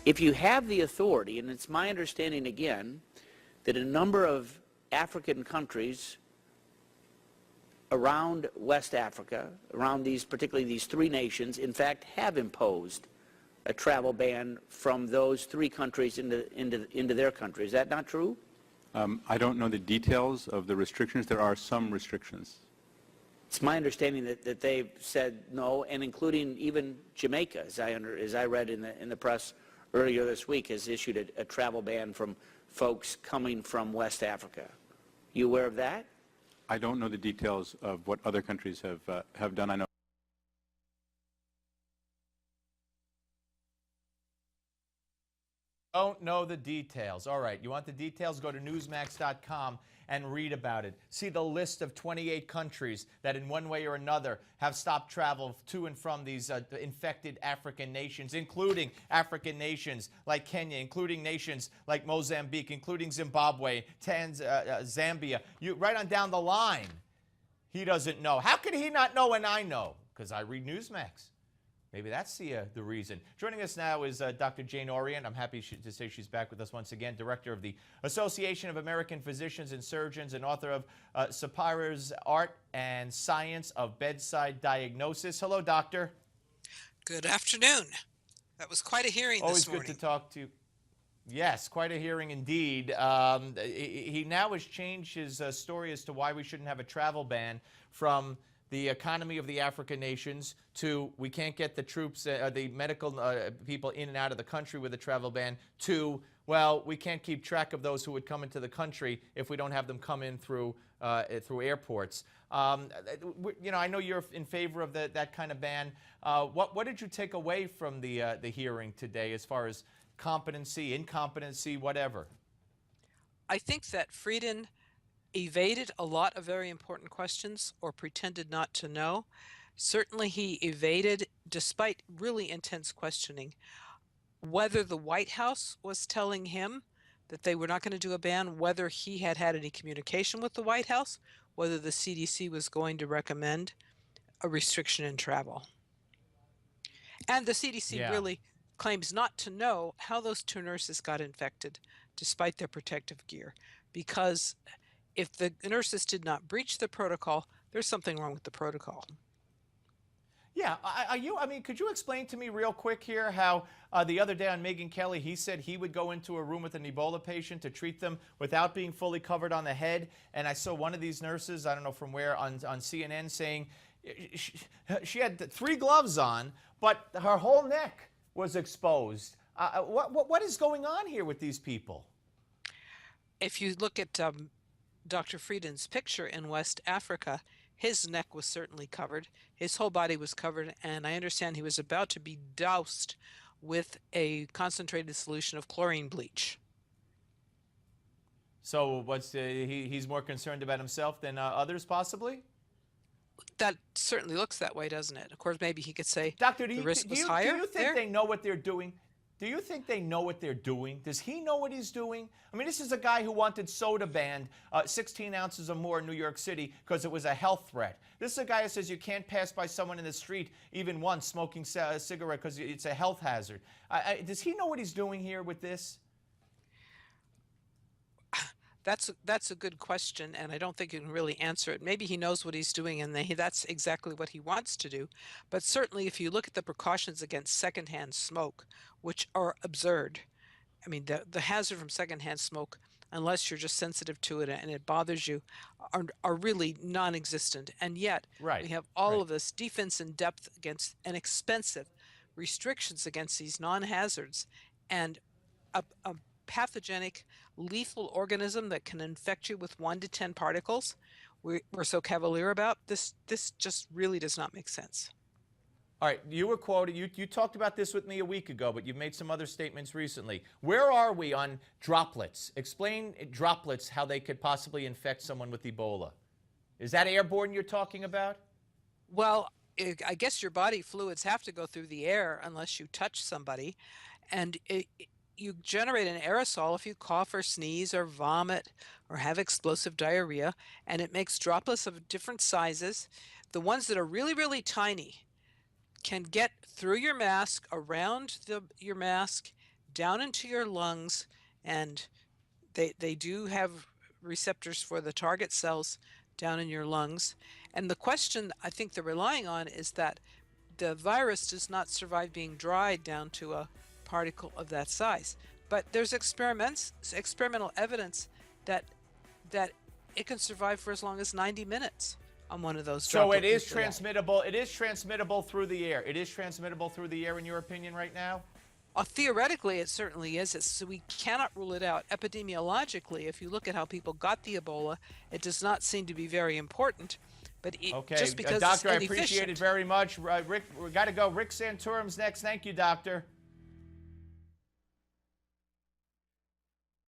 If you have the authority, and it's my understanding again that a number of African countries around West Africa, around these, particularly these three nations, in fact have imposed a travel ban from those three countries into their country. Is that not true? I don't know the details of the restrictions. There are some restrictions. It's my understanding that they've said no, and including even Jamaica, as I read in the press earlier this week, has issued a travel ban from folks coming from West Africa. You aware of that? I don't know the details of what other countries have done. I know. Don't know the details. All right, you want the details? Go to Newsmax.com and read about it. See the list of 28 countries that in one way or another have stopped travel to and from these infected African nations, including African nations like Kenya, including nations like Mozambique, including Zimbabwe, Zambia. Right on down the line. He doesn't know. How could he not know and I know? Because I read Newsmax. Maybe that's the reason. Joining us now is Dr. Jane Orient. I'm happy to say she's back with us once again, director of the Association of American Physicians and Surgeons and author of Sapira's Art and Science of Bedside Diagnosis. Hello, doctor. Good afternoon. That was quite a hearing Always this morning. good to talk to you. Yes, quite a hearing indeed. He now has changed his story as to why we shouldn't have a travel ban from the economy of the African nations to we can't get the troops, the medical people in and out of the country with a travel ban to, well, we can't keep track of those who would come into the country if we don't have them come in through airports. You know, I know you're in favor of that kind of ban. What did you take away from the hearing today as far as competency, incompetency, whatever? I think that Frieden evaded a lot of very important questions or pretended not to know. Certainly he evaded, despite really intense questioning, whether the White House was telling him that they were not going to do a ban, whether he had had any communication with the White House, whether the CDC was going to recommend a restriction in travel. And the CDC really claims not to know how those two nurses got infected, despite their protective gear, because if the nurses did not breach the protocol, there's something wrong with the protocol. Yeah, I mean, could you explain to me real quick here how the other day on Megyn Kelly, he said he would go into a room with an Ebola patient to treat them without being fully covered on the head. And I saw one of these nurses, I don't know from where, on CNN saying she had 3 gloves on, but her whole neck was exposed. What is going on here with these people? If you look at Dr. Frieden's picture in West Africa, his neck was certainly covered. His whole body was covered, and I understand he was about to be doused with a concentrated solution of chlorine bleach. So he's more concerned about himself than others, possibly? That certainly looks that way, doesn't it? Of course, maybe he could say Doctor, the risk was higher. Do you think they know what they're doing? Do you think they know what they're doing? Does he know what he's doing? I mean, this is a guy who wanted soda banned 16 ounces or more in New York City because it was a health threat. This is a guy who says you can't pass by someone in the street even once smoking a cigarette because it's a health hazard. Does he know what he's doing here with this? That's a good question, and I don't think you can really answer it. Maybe he knows what he's doing, and that's exactly what he wants to do. But certainly, if you look at the precautions against secondhand smoke, which are absurd, I mean, the hazard from secondhand smoke, unless you're just sensitive to it and it bothers you, are really non-existent. And yet, we have all of this defense in depth against and expensive restrictions against these non-hazards, and a pathogenic, lethal organism that can infect you with 1 to 10 particles we're so cavalier about. This just really does not make sense. All right, you were quoted, you talked about this with me a week ago, but you've made some other statements recently. Where are we on droplets? Explain droplets, how they could possibly infect someone with Ebola. Is that airborne you're talking about? Well, I guess your body fluids have to go through the air unless you touch somebody, and you generate an aerosol if you cough or sneeze or vomit or have explosive diarrhea, and it makes droplets of different sizes. The ones that are really, really tiny can get through your mask, around your mask, down into your lungs, and they do have receptors for the target cells down in your lungs. And the question I think they're relying on is that the virus does not survive being dried down to a particle of that size. But there's experimental evidence that it can survive for as long as 90 minutes on one of those. So it is nuclei. transmittable. It is transmittable through the air. It is transmittable through the air, in your opinion, right now? Theoretically, it certainly is. So we cannot rule it out. Epidemiologically, if you look at how people got the Ebola, it does not seem to be very important. But Okay, just because Doctor, I it's appreciate it inefficient, very much. Rick, we got to go. Rick Santorum's next. Thank you, Doctor.